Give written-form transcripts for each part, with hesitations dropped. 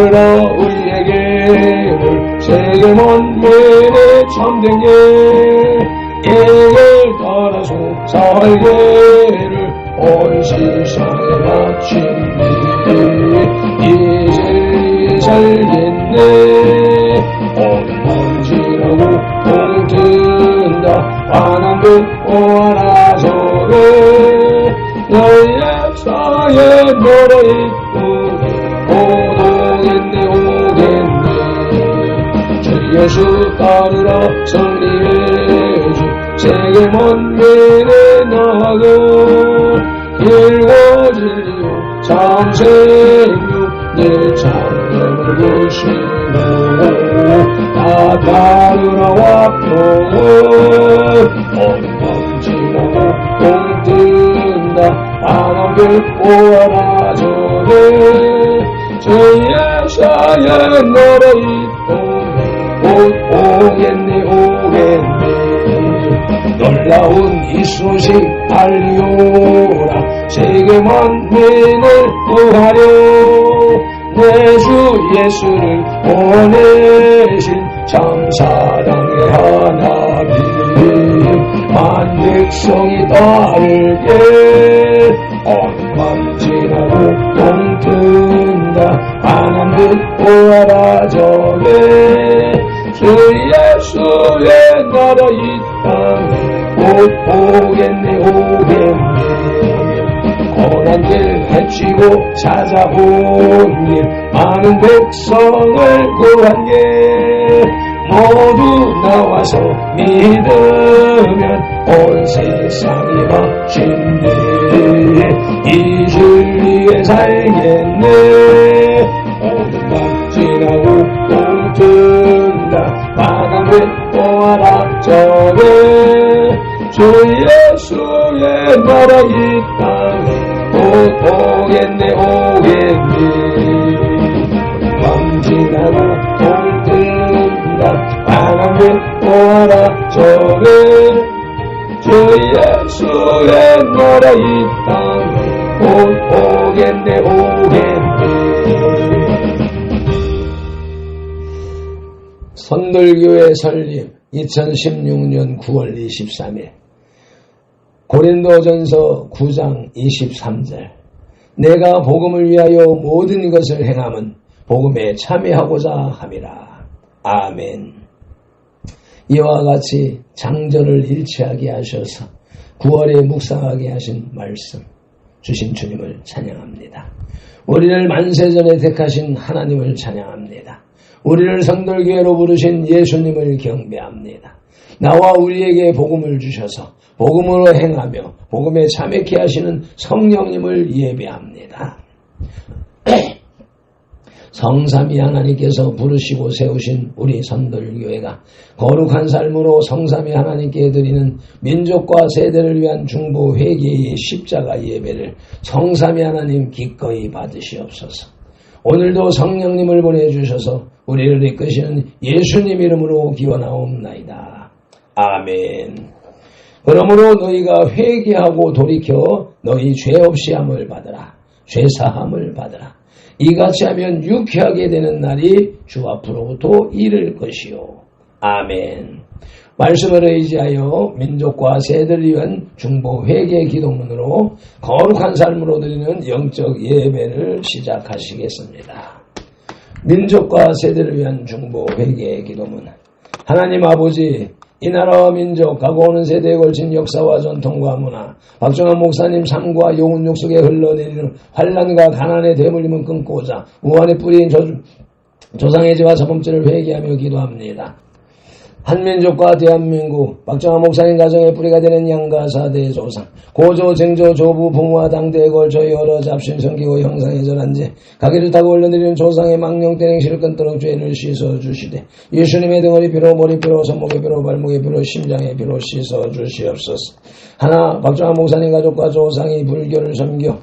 따르라 우리에게를 세계 만민의 참된 예를 따라서 살게를 온 세상에 바치니 이제 살겠네 엉망지라고 동든다 환한 오하라 저게 너의 사에 멀어있고 오겠네 오겠네 주 예수 따르라 승리의 주 세계 만민에 나아가 길고 진리요 참 생명 내 참여를 보시고 다 따르라 화평을 엉망지라고 동든다 환한 오하라 저게 주의 사에 멀어있고 오겠네 오겠네 놀라운 이 소식 알리오라 세계 만민을 구하려 내 주 예수를 보내신 참사랑의 하나님 만백성이 따르게 엉망지라고 동튼다 환한 빛 보아라 저게 주 예수의 나라 이 땅 곧 오겠네 오겠네 고난길 헤치고 찾아온 길 많은 백성을 구한 게 모두 나와서 믿으면 온 세상이 바친네 이 진리에 살겠네 오늘만 지나고 동튼다 환한 빛 보아라 저게 주 예수의 나라 이 땅 곧 오겠네 오겠네 밤지나고 동튼다 환한 빛 보아라 저게 주 예수의 나라 이 땅 곧 오겠네 오겠네 선돌교회 설립 2016년 9월 23일 고린도전서 9장 23절 내가 복음을 위하여 모든 것을 행함은 복음에 참여하고자 함이라. 아멘. 이와 같이 장절을 일치하게 하셔서 9월에 묵상하게 하신 말씀 주신 주님을 찬양합니다. 우리를 만세전에 택하신 하나님을 찬양합니다. 우리를 성돌교회로 부르신 예수님을 경배합니다. 나와 우리에게 복음을 주셔서 복음으로 행하며 복음에 참여케 하시는 성령님을 예배합니다. 성삼위 하나님께서 부르시고 세우신 우리 선돌교회가 거룩한 삶으로 성삼위 하나님께 드리는 민족과 세대를 위한 중보 회개의 십자가 예배를 성삼위 하나님 기꺼이 받으시옵소서. 오늘도 성령님을 보내주셔서 우리를 이끄시는 예수님 이름으로 기원하옵나이다. 아멘. 그러므로 너희가 회개하고 돌이켜 너희 죄 없이 함을 받으라. 죄사함을 받으라. 이같이 하면 유쾌하게 되는 날이 주 앞으로부터 이를 것이요. 아멘. 말씀을 의지하여 민족과 세대를 위한 중보 회개 기도문으로 거룩한 삶으로 드리는 영적 예배를 시작하시겠습니다. 민족과 세대를 위한 중보 회개 기도문. 하나님 아버지, 이 나라와 민족, 가고 오는 세대에 걸친 역사와 전통과 문화, 박정환 목사님 삶과 영혼육 속에 흘러내리는 환란과 가난의 대물림은 끊고자 우한의 뿌리인 조상의 죄와 저범죄를 회개하며 기도합니다. 한민족과 대한민국, 박정환 목사님 가정의 뿌리가 되는 양가 사대의 조상, 고조, 쟁조, 조부, 부모와 당대에 걸쳐 여러 잡신, 성기고 형상에 절한 죄, 가기를 타고 올려드리는 조상의 망령된 행실을 끊도록 죄를 씻어주시되 예수님의 등허리 피로, 머리피로, 손목의 피로, 발목의 피로, 심장의 피로 씻어주시옵소서. 하나, 박정환 목사님 가족과 조상이 불교를 섬겨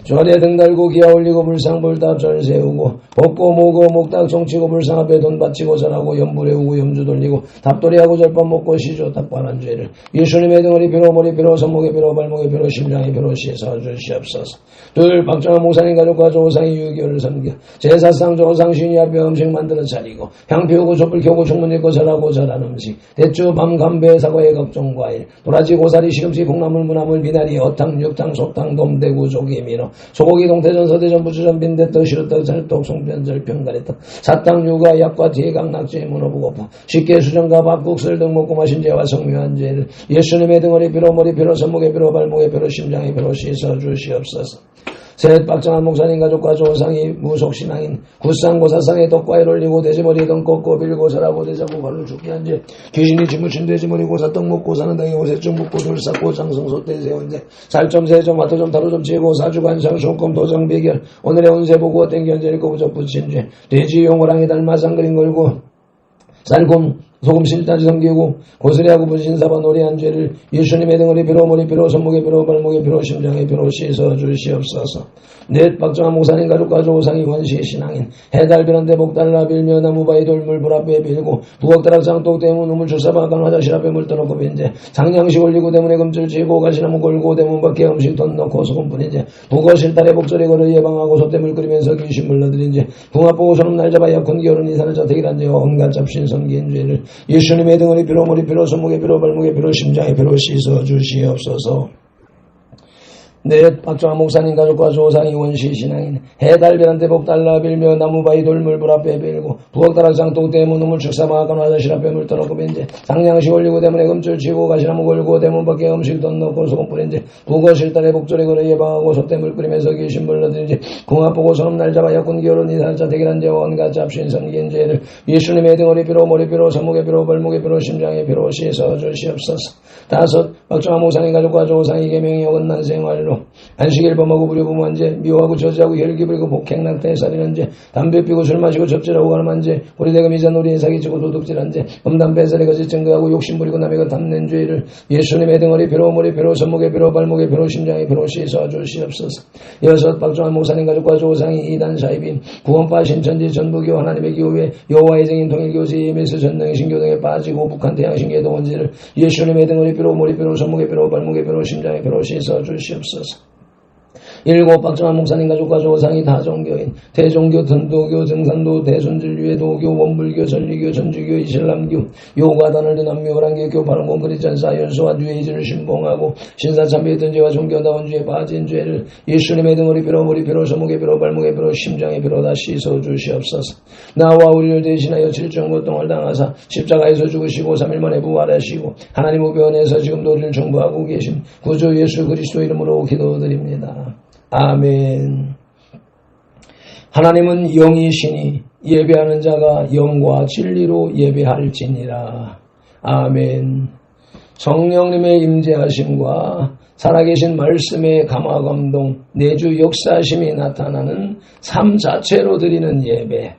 절에 등 달고 기아 올리고 불상 불답 절 세우고 벗고 모고 목닥 종치고 불상 앞에 돈 바치고 절하고 염불 해우고 염주 돌리고 답돌이하고 절밥 먹고 시조 답관한 죄를 예수님의 등허리 피로 머리 피로 손목에 피로 발목에 피로 심장에 피로 씻어 주시옵소서. 둘 박정환 목사님 가족과 조상이 유교를 섬겨 제사상 조상 신이 앞에 음식 만들어 차리고 향 피우고 촛불 켜고 충문 읽고 절하고 절한 음식 대추 밤 감배 사과에 각종 과일 도라지 고사리 시금치 콩나물 무나물 미나리 어탕 육탕 속탕 돔대구 조기 민어 소고기 동태전 서대전 부추전 빈대떡 시루떡 잘떡 송편절 병가래떡 사탕 유가 약과 대강 낙지 문어부고포 식혜 수정과 밥국술 등 먹고 마신 죄와 성묘한 죄를 예수님의 등허리 피로 머리 피로 손목에 피로 발목에 피로 심장에 피로 씻어 주시옵소서. 셋 박정환 목사님 가족과 조상이 무속신앙인 굿상고사상에 덕과일 올리고 돼지머리 등 꺾고 빌고 절하고 대자고 발로 죽게 한 죄 귀신이 지무친 돼지머리 고사 떡 먹고 사는 당에 오세점 묻고 돌 쌓고 장성소 때 세운 죄 살점 세점 화토점 타로점 치고 사주관상 손금 도장 배결 오늘의 운세 보고 땡견죄를 꼬부적 붙인 죄 돼지 용호랑이 닮아상 그림 걸고 쌀곰 소금 실타지 섬기고 고스레하고 분신사바 노래한 죄를 예수님의 등허리 피로 머리 피로 손목에 피로 발목에 피로 심장에 피로 씻어 주시옵소서. 넷 박정환 목사님 가족과 조상이 원시 신앙인 해달변한데 복달라 빌며 나무바위 돌물 불 앞에 빌고 부엌다락 장독 대문 우물 주사바간 화장실 앞에 물 떠놓고 빈제 장량식 올리고 대문에 금줄 치고 가시나무 걸고 대문 밖에 음식 돈 넣고 소금 뿌린제 부거실 딸에 복소리 걸어 예방하고 소떼물 끓이면서 귀신 물러들인제 궁합 보고 소름 날 잡아 약혼 기어른 이산을 자택이란 죄 온갖 잡신 섬긴 죄를 예수님의 등허리 피로 머리 피로 손목에 피로 발목에 피로 심장에 피로 씻어 주시옵소서. 넷 박정환 목사님 가족과 조상이 원시 신앙인 해달변한테 복달라 빌며 나무바위 돌물 불 앞에 빌고 부엌다락 장독 대문 우물 축사마간 화장실 앞에 물 떠놓고 빈제 상냥식 올리고 대문에 금줄 치고 가시나무 걸고 대문 밖에 음식 돈 넣고 소금 뿌린제 부거실 딸에 복조리 걸어 예방하고 소떼물 끓이면서 귀신 물러들인제 궁합 보고 소름 날 잡아 약혼 기어른 이살자 대결한 죄와 온갖 잡신 섬긴 죄를 예수님의 등허리 피로 머리 피로 손목에 피로 발목에 피로 심장에 피로 씻어 주시옵소서. 다섯 박정환 목사님 가족과 조상이 계명이 어긋난 생활로 안식일 범하고 부려부모한 죄 미워하고 저지하고 혈기 부리고 폭행 낙태 살인한 죄 담배 피고 술 마시고 접질하고 가늠한 죄 고리대금 이자 놀이에 사기치고 도둑질한 죄 음담 배설에 거짓 증거하고 욕심 부리고 남의 것 탐낸 죄를 예수님의 등허리 피로 머리 피로 손목에 피로 발목에 피로 심장에 피로 씻어 주시옵소서. 여섯 박정환 목사님 가족과 조상이 이단 사입인 구원파 신천지 전부교 하나님의 교회 여호와의 증인 통일교세 예매스 전능의 신교 등에 빠지고 북한 태양신교의 동원지를 예수님의 등허리 피로 머리 피로 손목에 피로 발목에 피로 심장에 피로 씻어 주시옵소서. 일곱 박정환 목사님 가족과 조상이 다종교인 대종교 전도교 증산도 대순진류회 도교 원불교 전리교 전주교 이슬람교 요가단을 든 남묘란계 교파른공 그리스찬 사연수와 뉘에이즈를 신봉하고 신사참배의 든죄와 종교다운 죄에 빠진 죄를 예수님의 등허리 피로 머리 피로 손목에 피로 발목에 피로 심장에 피로 다 씻어 주시옵소서. 나와 우리를 대신하여 칠정고통을 당하사 십자가에서 죽으시고 3일 만에 부활하시고 하나님 우편에서 지금도 우리를 정부하고 계신 구주 예수 그리스도 이름으로 기도드립니다. 아멘. 하나님은 영이시니 예배하는 자가 영과 진리로 예배할지니라. 아멘. 성령님의 임재하심과 살아계신 말씀의 감화감동 내주 역사심이 나타나는 삶 자체로 드리는 예배,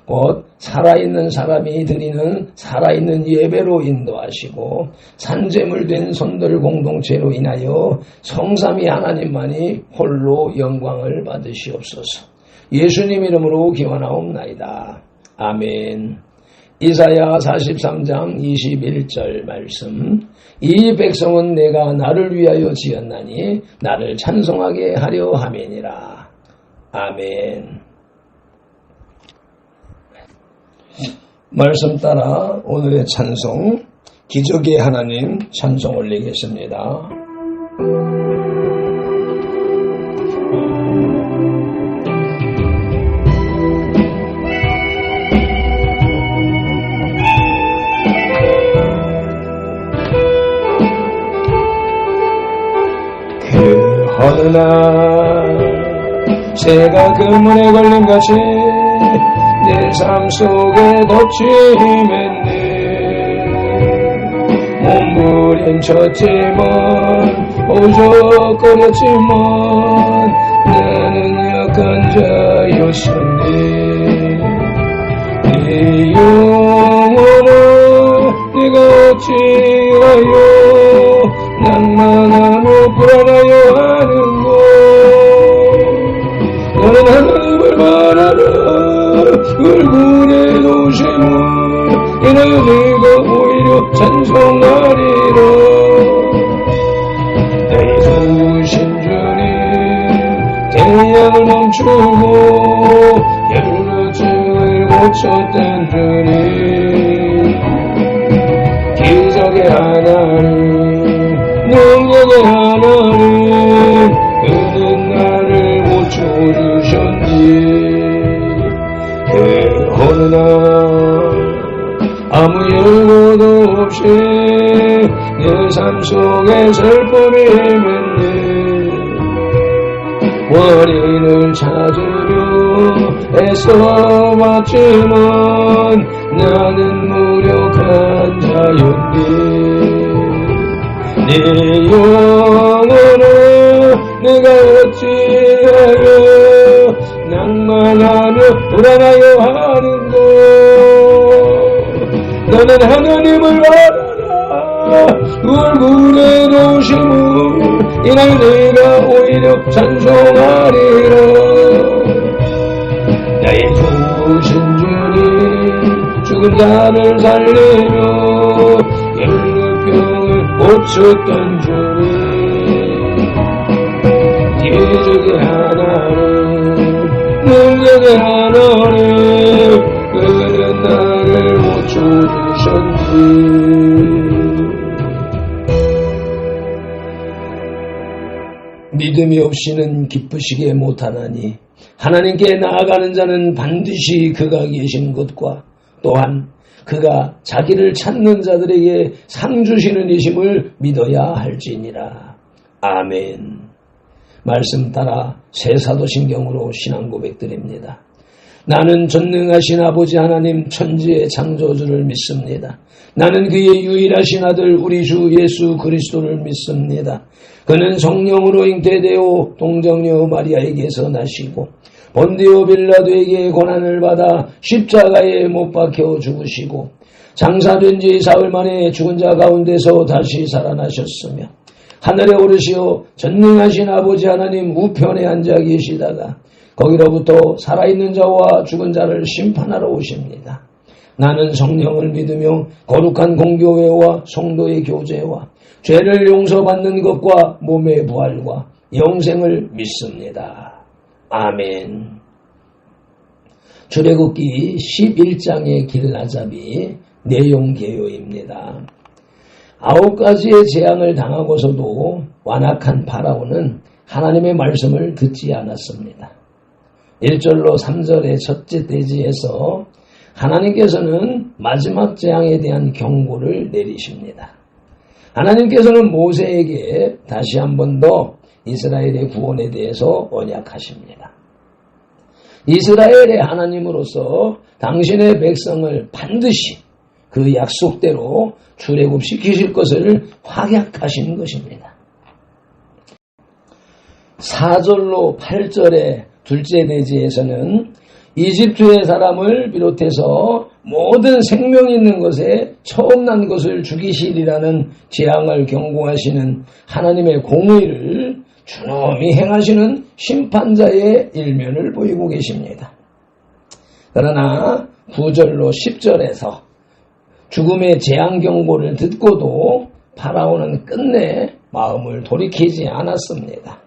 곧 살아있는 사람이 드리는 살아있는 예배로 인도하시고 산재물된 손들 공동체로 인하여 성삼위 하나님만이 홀로 영광을 받으시옵소서. 예수님 이름으로 기원하옵나이다. 아멘. 이사야 43장 21절 말씀. 이 백성은 내가 나를 위하여 지었나니 나를 찬송하게 하려 함이니라. 아멘. 말씀 따라 오늘의 찬송, 기적의 하나님 찬송 올리겠습니다. 그 어느 날 새가 그물에 걸림같이 내 삶 속에 덮치면네 몸부림쳤지만 오적거렸지만 나는 약한 자였었네. 내 영혼을 네가 지하여 낭만하며 불안하여 하는 것 고쳤던 주님, 기적의 하나님, 능력의 하나님, 그는 나를 고쳐주셨니. 어느 날 아무 예고도 없이 내 삶 속에 슬픔이 헤맨네. 원인을 찾으려 애써왔지만 나는 무력한 자였네. 내 영혼을 내가 어찌하여 낭만하며 불안하여 하는고. 너는 하나님을 알아라. 얼굴에 도심을 이날 내가 오히려 찬송하리라. 나의 좋으신 주님, 죽은 자를 살리며 열병을 고쳤던 주님, 기적의 하나님, 능력의 하나님, 그는 나를 고쳐주셨니. 믿음이 없이는 기쁘시게 못하나니 하나님께 나아가는 자는 반드시 그가 계신 것과 또한 그가 자기를 찾는 자들에게 상 주시는 이심을 믿어야 할지니라. 아멘. 말씀 따라 새 사도신경으로 신앙 고백드립니다. 나는 전능하신 아버지 하나님 천지의 창조주를 믿습니다. 나는 그의 유일하신 아들 우리 주 예수 그리스도를 믿습니다. 그는 성령으로 잉태되어 동정녀 마리아에게서 나시고 본디오 빌라도에게 고난을 받아 십자가에 못 박혀 죽으시고 장사된 지 사흘 만에 죽은 자 가운데서 다시 살아나셨으며 하늘에 오르시어 전능하신 아버지 하나님 우편에 앉아 계시다가 거기로부터 살아있는 자와 죽은 자를 심판하러 오십니다. 나는 성령을 믿으며 거룩한 공교회와 성도의 교제와 죄를 용서받는 것과 몸의 부활과 영생을 믿습니다. 아멘. 출애굽기 11장의 길라잡이 내용 개요입니다. 9가지의 재앙을 당하고서도 완악한 파라오는 하나님의 말씀을 듣지 않았습니다. 1절로 3절의 첫째 대지에서 하나님께서는 마지막 재앙에 대한 경고를 내리십니다. 하나님께서는 모세에게 다시 한 번 더 이스라엘의 구원에 대해서 언약하십니다. 이스라엘의 하나님으로서 당신의 백성을 반드시 그 약속대로 출애굽시키실 것을 확약하신 것입니다. 4절로 8절의 둘째 대지에서는 이집트의 사람을 비롯해서 모든 생명 있는 것에 처음 난 것을 죽이시리라는 재앙을 경고하시는 하나님의 공의를 준엄히 행하시는 심판자의 일면을 보이고 계십니다. 그러나 9절로 10절에서 죽음의 재앙 경고를 듣고도 파라오는 끝내 마음을 돌이키지 않았습니다.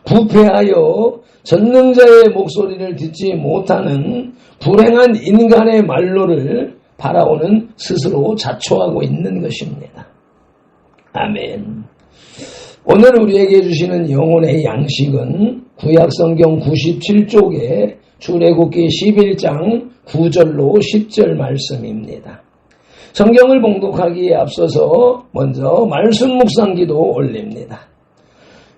부패하여 전능자의 목소리를 듣지 못하는 불행한 인간의 말로를 파라오는 스스로 자초하고 있는 것입니다. 아멘. 오늘 우리에게 주시는 영혼의 양식은 구약성경 97쪽에 출애굽기 11장 9절로 10절 말씀입니다. 성경을 봉독하기에 앞서서 먼저 말씀 묵상기도 올립니다.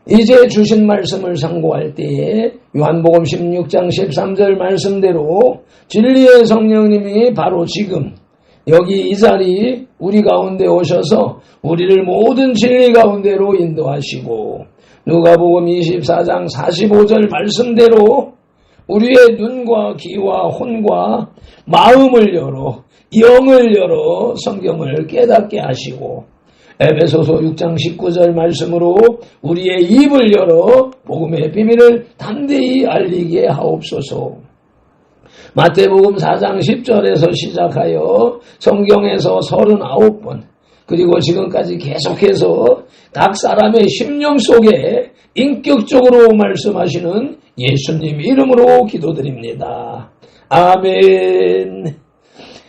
이제 주신 말씀을 상고할 때에 요한복음 16장 13절 말씀대로 진리의 성령님이 바로 지금 여기 이 자리 우리 가운데 오셔서 우리를 모든 진리 가운데로 인도하시고 누가복음 24장 45절 말씀대로 우리의 눈과 귀와 혼과 마음을 열어 영을 열어 성경을 깨닫게 하시고 에베소서 6장 19절 말씀으로 우리의 입을 열어 복음의 비밀을 담대히 알리게 하옵소서. 마태복음 4장 10절에서 시작하여 성경에서 39번 그리고 지금까지 계속해서 각 사람의 심령 속에 인격적으로 말씀하시는 예수님 이름으로 기도드립니다. 아멘.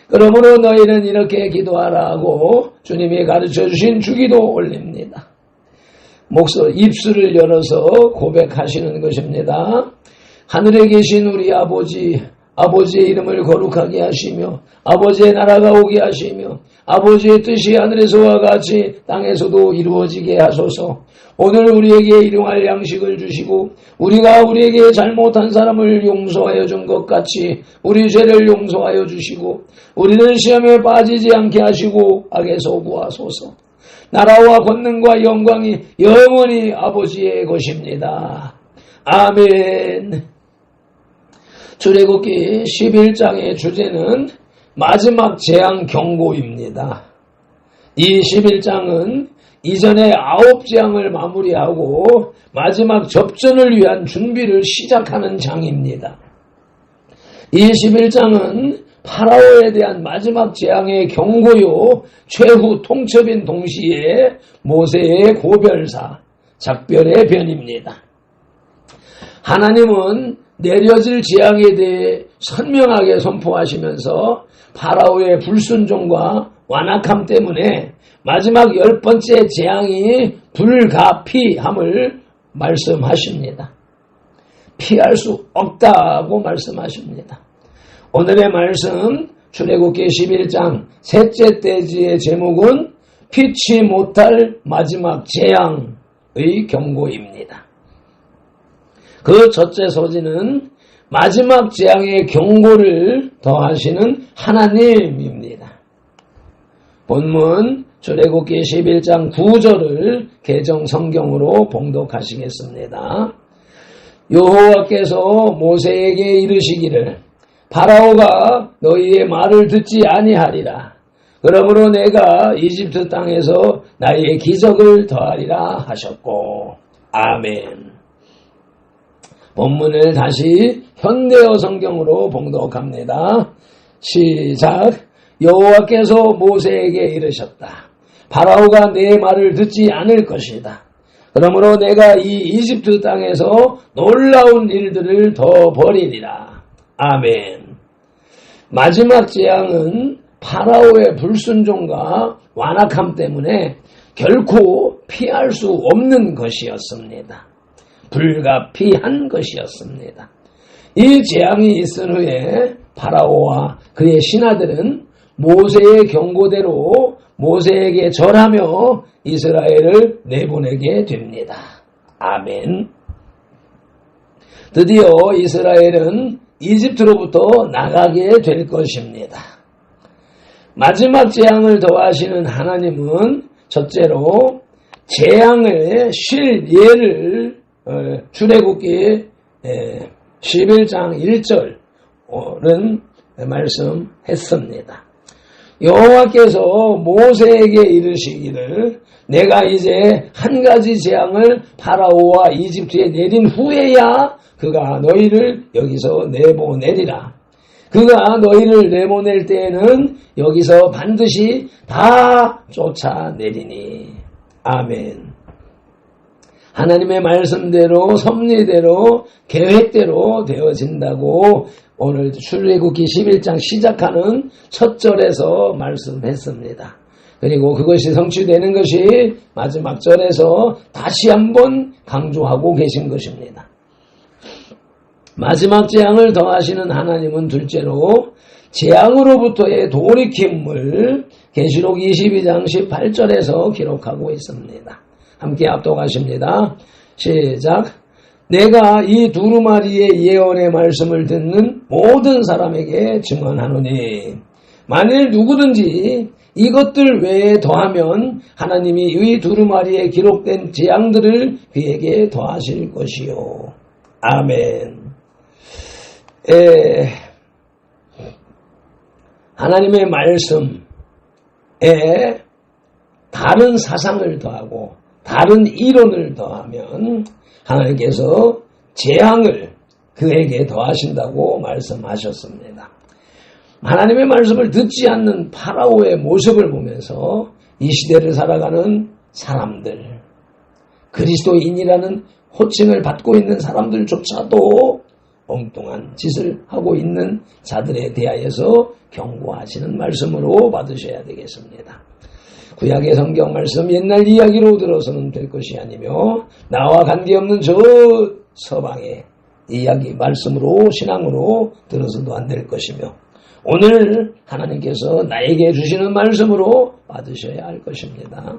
그러므로 너희는 이렇게 기도하라고 주님이 가르쳐 주신 주기도 올립니다. 입술을 열어서 고백하시는 것입니다. 하늘에 계신 우리 아버지의 이름을 거룩하게 하시며 아버지의 나라가 오게 하시며 아버지의 뜻이 하늘에서와 같이 땅에서도 이루어지게 하소서. 오늘 우리에게 일용할 양식을 주시고 우리가 우리에게 잘못한 사람을 용서하여 준 것 같이 우리 죄를 용서하여 주시고 우리는 시험에 빠지지 않게 하시고 악에서 구하소서. 나라와 권능과 영광이 영원히 아버지의 것입니다. 아멘. 출애굽기 11장의 주제는 마지막 재앙 경고입니다. 이 11장은 이전에 9재앙을 마무리하고 마지막 접전을 위한 준비를 시작하는 장입니다. 이 11장은 파라오에 대한 마지막 재앙의 경고요, 최후 통첩인 동시에 모세의 고별사, 작별의 변입니다. 하나님은 내려질 재앙에 대해 선명하게 선포하시면서 파라오의 불순종과 완악함 때문에 마지막 10번째 재앙이 불가피함을 말씀하십니다. 피할 수 없다고 말씀하십니다. 오늘의 말씀 출애굽기 11장 셋째 대지의 제목은 피치 못할 마지막 재앙의 경고입니다. 그 첫째 소지는 마지막 재앙의 경고를 더하시는 하나님입니다. 본문 출애굽기 11장 9절을 개정 성경으로 봉독하시겠습니다. 여호와께서 모세에게 이르시기를 파라오가 너희의 말을 듣지 아니하리라. 그러므로 내가 이집트 땅에서 나의 기적을 더하리라 하셨고. 아멘. 본문을 다시 현대어 성경으로 봉독합니다. 시작. 여호와께서 모세에게 이르셨다. 파라오가 내 말을 듣지 않을 것이다. 그러므로 내가 이 이집트 땅에서 놀라운 일들을 더 벌이리라. 아멘. 마지막 재앙은 파라오의 불순종과 완악함 때문에 결코 피할 수 없는 것이었습니다. 불가피한 것이었습니다. 이 재앙이 있은 후에 파라오와 그의 신하들은 모세의 경고대로 모세에게 절하며 이스라엘을 내보내게 됩니다. 아멘. 드디어 이스라엘은 이집트로부터 나가게 될 것입니다. 마지막 재앙을 더하시는 하나님은 첫째로 재앙을 쉴 예를 출애굽기 11장 1절은 말씀했습니다. 여호와께서 모세에게 이르시기를 내가 이제 한 가지 재앙을 파라오와 이집트에 내린 후에야 그가 너희를 여기서 내보내리라. 그가 너희를 내보낼 때에는 여기서 반드시 다 쫓아내리니. 아멘. 하나님의 말씀대로 섭리대로 계획대로 되어진다고 오늘 출애굽기 11장 시작하는 첫 절에서 말씀했습니다. 그리고 그것이 성취되는 것이 마지막 절에서 다시 한번 강조하고 계신 것입니다. 마지막 재앙을 더하시는 하나님은 둘째로 재앙으로부터의 돌이킴을 계시록 22장 18절에서 기록하고 있습니다. 함께 압독하십니다. 시작. 내가 이 두루마리의 예언의 말씀을 듣는 모든 사람에게 증언하노니 만일 누구든지 이것들 외에 더하면 하나님이 이 두루마리에 기록된 재앙들을 그에게 더하실 것이요. 아멘. 하나님의 말씀에 다른 사상을 더하고 다른 이론을 더하면 하나님께서 재앙을 그에게 더하신다고 말씀하셨습니다. 하나님의 말씀을 듣지 않는 파라오의 모습을 보면서 이 시대를 살아가는 사람들, 그리스도인이라는 호칭을 받고 있는 사람들조차도 엉뚱한 짓을 하고 있는 자들에 대하여서 경고하시는 말씀으로 받으셔야 되겠습니다. 구약의 성경 말씀 옛날 이야기로 들어서는 될 것이 아니며 나와 관계없는 저 서방의 이야기 말씀으로 신앙으로 들어서도 안 될 것이며 오늘 하나님께서 나에게 주시는 말씀으로 받으셔야 할 것입니다.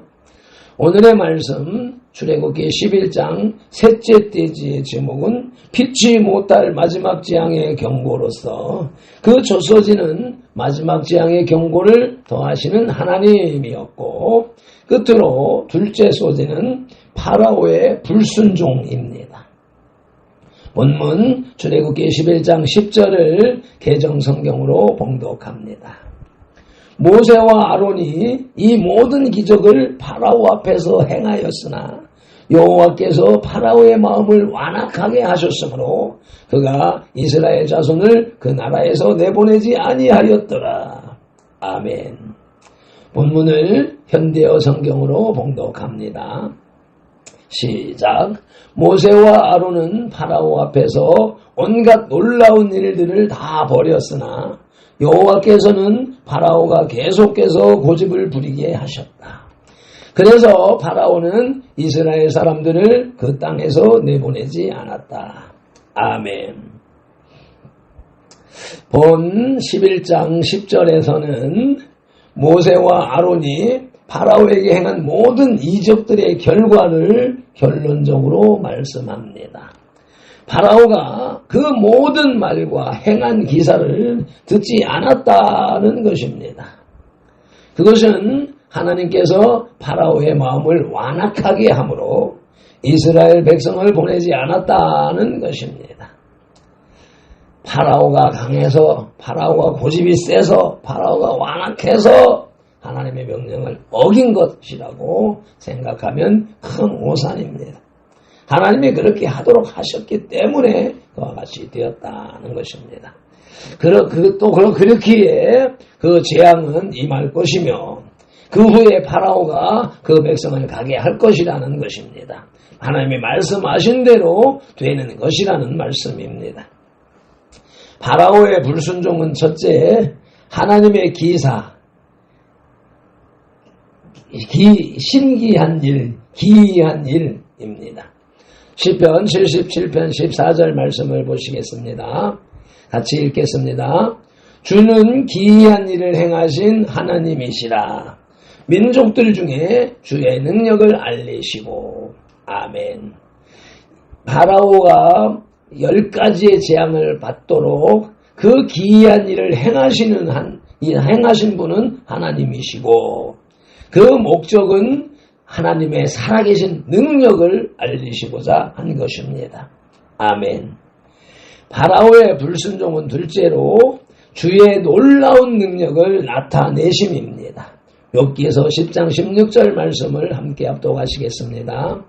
오늘의 말씀 출애굽기 11장 셋째 떼지의 제목은 피치 못할 마지막 재앙의 경고로서 그 조서지는 마지막 재앙의 경고를 더하시는 하나님이었고 끝으로 둘째 소지는 파라오의 불순종입니다. 본문 출애굽기 11장 10절을 개정성경으로 봉독합니다. 모세와 아론이 이 모든 기적을 파라오 앞에서 행하였으나 여호와께서 파라오의 마음을 완악하게 하셨으므로 그가 이스라엘 자손을 그 나라에서 내보내지 아니하였더라. 아멘. 본문을 현대어 성경으로 봉독합니다. 시작. 모세와 아론은 파라오 앞에서 온갖 놀라운 일들을 다 벌였으나 여호와께서는 파라오가 계속해서 고집을 부리게 하셨다. 그래서 파라오는 이스라엘 사람들을 그 땅에서 내보내지 않았다. 아멘. 본 11장 10절에서는 모세와 아론이 파라오에게 행한 모든 이적들의 결과를 결론적으로 말씀합니다. 파라오가 그 모든 말과 행한 기사를 듣지 않았다는 것입니다. 그것은 하나님께서 파라오의 마음을 완악하게 함으로 이스라엘 백성을 보내지 않았다는 것입니다. 파라오가 강해서, 파라오가 고집이 세서, 파라오가 완악해서 하나님의 명령을 어긴 것이라고 생각하면 큰 오산입니다. 하나님이 그렇게 하도록 하셨기 때문에 그와 같이 되었다는 것입니다. 또 그렇기에 그 재앙은 임할 것이며 그 후에 파라오가 그 백성을 가게 할 것이라는 것입니다. 하나님이 말씀하신 대로 되는 것이라는 말씀입니다. 파라오의 불순종은 첫째, 하나님의 기사, 신기한 일, 기이한 일입니다. 시편 77편 14절 말씀을 보시겠습니다. 같이 읽겠습니다. 주는 기이한 일을 행하신 하나님이시라. 민족들 중에 주의 능력을 알리시고. 아멘. 파라오가 10가지의 재앙을 받도록 그 기이한 일을 행하신 분은 하나님이시고 그 목적은 하나님의 살아계신 능력을 알리시고자 한 것입니다. 아멘. 파라오의 불순종은 둘째로 주의 놀라운 능력을 나타내심입니다. 욥기에서 10장 16절 말씀을 함께 합독하시겠습니다.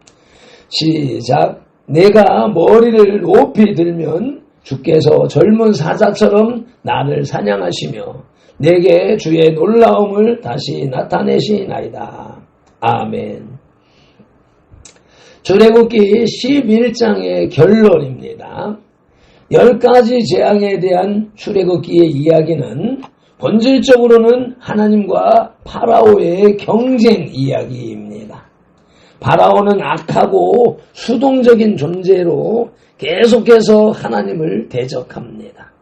시작. 내가 머리를 높이 들면 주께서 젊은 사자처럼 나를 사냥하시며 내게 주의 놀라움을 다시 나타내시나이다. 아멘. 출애굽기 11장의 결론입니다. 10가지 재앙에 대한 출애굽기의 이야기는 본질적으로는 하나님과 파라오의 경쟁 이야기입니다. 파라오는 악하고 수동적인 존재로 계속해서 하나님을 대적합니다.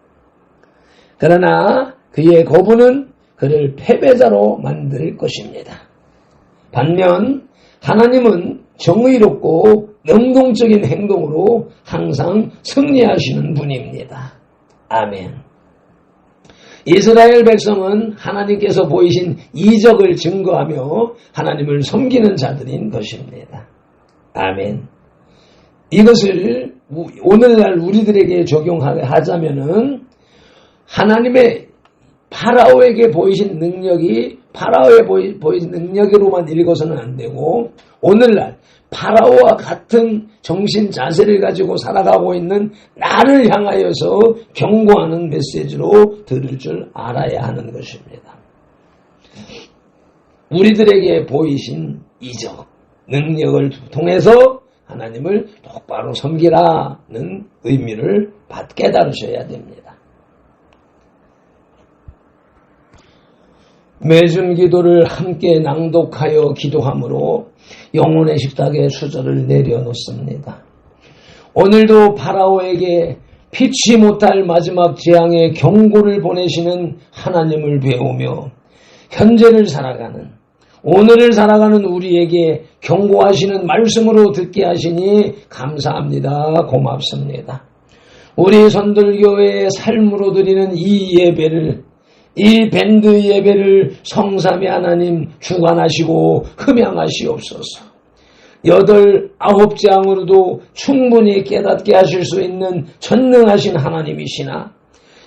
그러나 그의 거부는 그를 패배자로 만들 것입니다. 반면 하나님은 정의롭고 능동적인 행동으로 항상 승리하시는 분입니다. 아멘. 이스라엘 백성은 하나님께서 보이신 이적을 증거하며 하나님을 섬기는 자들인 것입니다. 아멘. 이것을 오늘날 우리들에게 적용하자면은 하나님의 파라오에게 보이신 능력이 파라오에 보이신 능력으로만 읽어서는 안 되고 오늘날 파라오와 같은 정신 자세를 가지고 살아가고 있는 나를 향하여서 경고하는 메시지로 들을 줄 알아야 하는 것입니다. 우리들에게 보이신 이적, 능력을 통해서 하나님을 똑바로 섬기라는 의미를 깨달으셔야 됩니다. 매준 기도를 함께 낭독하여 기도함으로 영혼의 식탁에 수저를 내려놓습니다. 오늘도 파라오에게 피치 못할 마지막 재앙의 경고를 보내시는 하나님을 배우며 현재를 살아가는, 오늘을 살아가는 우리에게 경고하시는 말씀으로 듣게 하시니 감사합니다. 고맙습니다. 우리 선들교회의 삶으로 드리는 이 예배를, 이 밴드 예배를 성삼위 하나님 주관하시고 흠양하시옵소서. 8, 9장으로도 충분히 깨닫게 하실 수 있는 전능하신 하나님이시나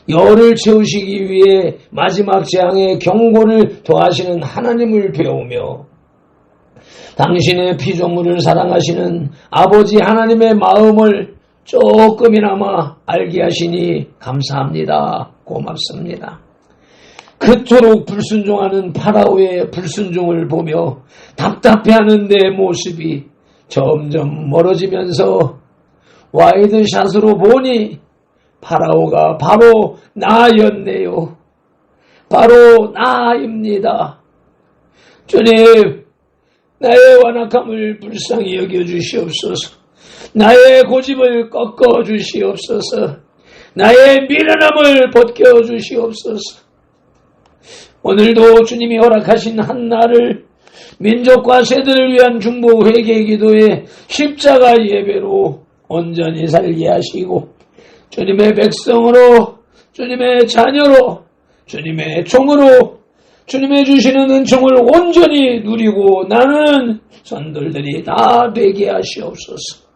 열을 채우시기 위해 마지막 재앙의 경고를 더하시는 하나님을 배우며 당신의 피조물을 사랑하시는 아버지 하나님의 마음을 조금이나마 알게 하시니 감사합니다. 고맙습니다. 그토록 불순종하는 파라오의 불순종을 보며 답답해하는 내 모습이 점점 멀어지면서 와이드샷으로 보니 파라오가 바로 나였네요. 바로 나입니다. 주님, 나의 완악함을 불쌍히 여겨주시옵소서. 나의 고집을 꺾어주시옵소서. 나의 미련함을 벗겨주시옵소서. 오늘도 주님이 허락하신 한 날을 민족과 세대를 위한 중보 회개 기도의 십자가 예배로 온전히 살게 하시고 주님의 백성으로, 주님의 자녀로, 주님의 종으로, 주님의 주시는 은총을 온전히 누리고 나는 선들들이 다 되게 하시옵소서.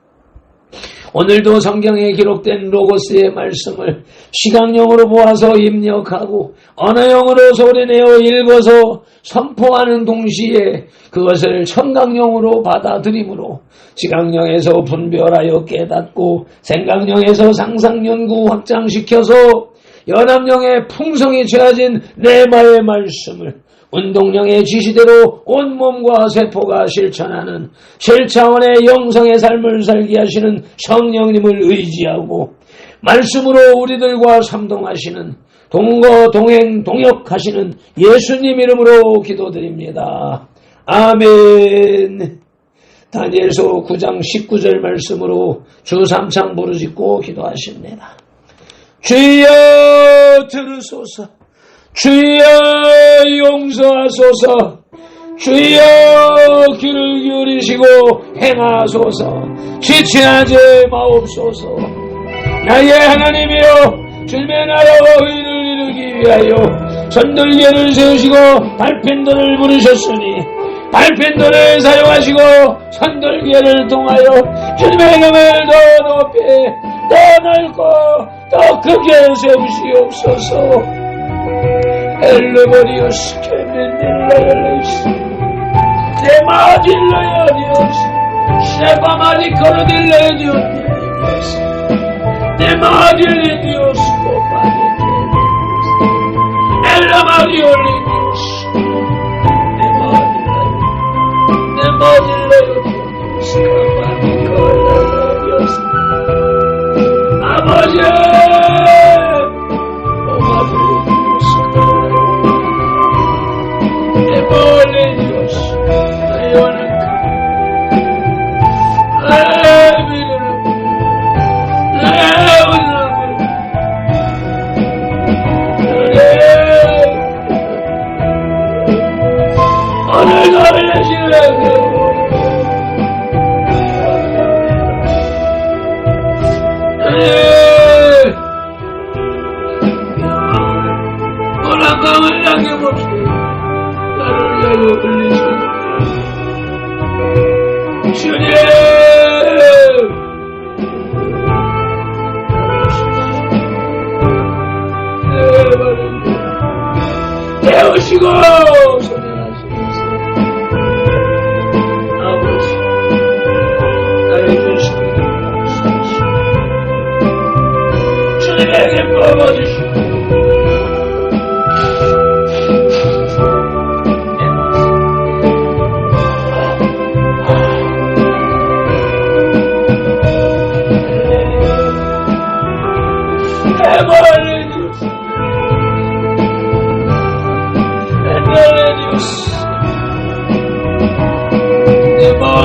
오늘도 성경에 기록된 로고스의 말씀을 시각용으로 보아서 입력하고 언어용으로 소리내어 읽어서 선포하는 동시에 그것을 청각용으로 받아들이므로 시각용에서 분별하여 깨닫고 생각용에서 상상연구 확장시켜서 연합용의 풍성이 채워진 레마의 말씀을 운동령의 지시대로 온몸과 세포가 실천하는 실차원의 영성의 삶을 살게 하시는 성령님을 의지하고 말씀으로 우리들과 삼동하시는 동거 동행 동역하시는 예수님 이름으로 기도드립니다. 아멘. 다니엘서 9장 19절 말씀으로 주 3창 부르짖고 기도하십니다. 주여 들으소서. 주여 용서하소서. 주여 귀를 기울이시고 행하소서. 지체하지 마옵소서. 나의 하나님이여, 주님의 나라와 의를 이루기 위하여 선들개를 세우시고 발펜도를 부르셨으니 발펜도를 사용하시고 선들개를 통하여 주님의 이름을 더 높이, 더 넓고 더 크게 세우시옵소서. 엘레버리오스 케멘딜라열레이스 데마딜라열리오스 쉐바마리코르딜레디오스 데마딜리디오스 코파리디오스 엘라마리올리디오스 데마딜라열리오스 카파리코르딜레디오스 아버지 Holy Dios, 배우시고 소멸하시면서 아버지 나의 죄식을 덮어주시옵소서. 주님에게 뽑아주시고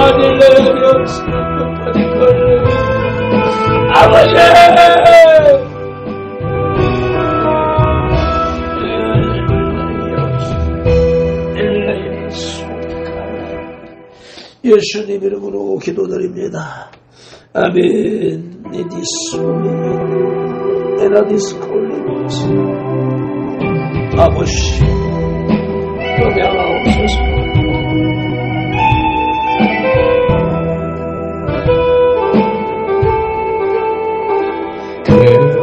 빠질래면 빠질걸. 아버지 예수님 이름으로 기도드립니다. 아멘. 아버지 영향하옵소서. 그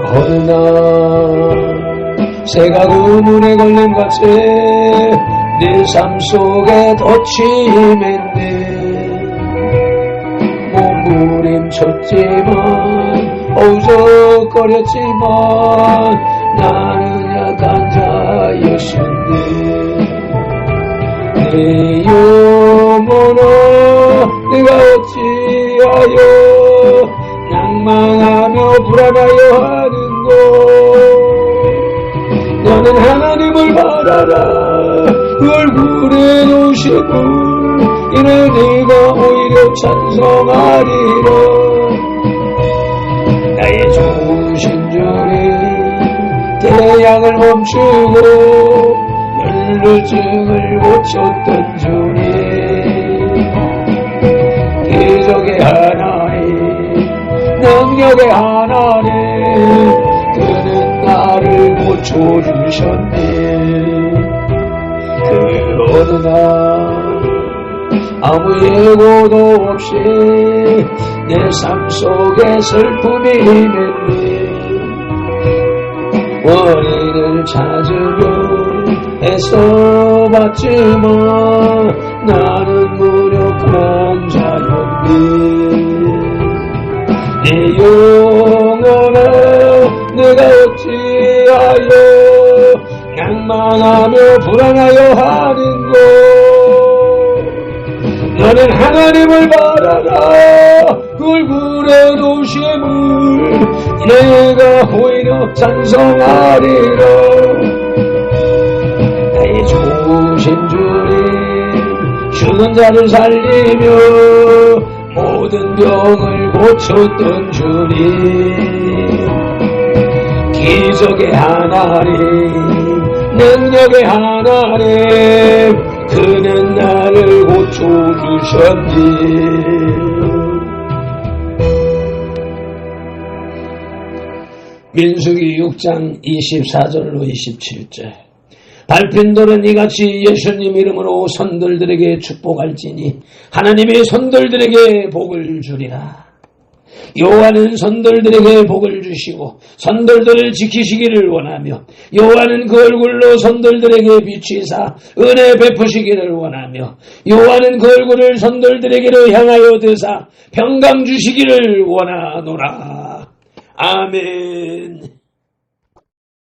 어느 날 새가 그물에 걸린 같이 내 삶 속에 덧침했네. 몸부림쳤지만 어우적거렸지만 나는 약한 자였는데 내 영혼아 내가 어찌하여 낭망하며 불안하여 하는고. 너는 하나님을 바라라. 얼굴에 놓으시고 이를 네가 오히려 찬송하리라. 나의 좋으신 주님 태양을 멈추고 연루증을 고쳤던 주님 기적의 하나님 능력의 하나님 그는 나를 고쳐주셨네. 그 어느 날 아무 예고도 없이 내 삶 속에 슬픔이 임했네. 원인을 찾으려 애써봤지만 나는 무력한 자였네. 내 영혼아 내가 어찌하여 낭망하며 불안하여 하는고. 너는 하나님을 바라라. 얼굴에 놓으심을 내가 오히려 찬송하리라. 나의 좋으신 주님 죽은 자를 살리며 모든 병을 고쳤던 주님 기적의 하나님 능력의 하나님 그는 나를 고쳐주셨니. 민수기 6장 24절로 27절 밟힌 돌은 이같이 예수님 이름으로 선들들에게 축복할지니 하나님이 선들들에게 복을 주리라. 여호와는 선돌들에게 복을 주시고 선돌들을 지키시기를 원하며 여호와는 그 얼굴로 선돌들에게 비추사 은혜 베푸시기를 원하며 여호와는 그 얼굴을 선돌들에게로 향하여 드사 평강 주시기를 원하노라. 아멘.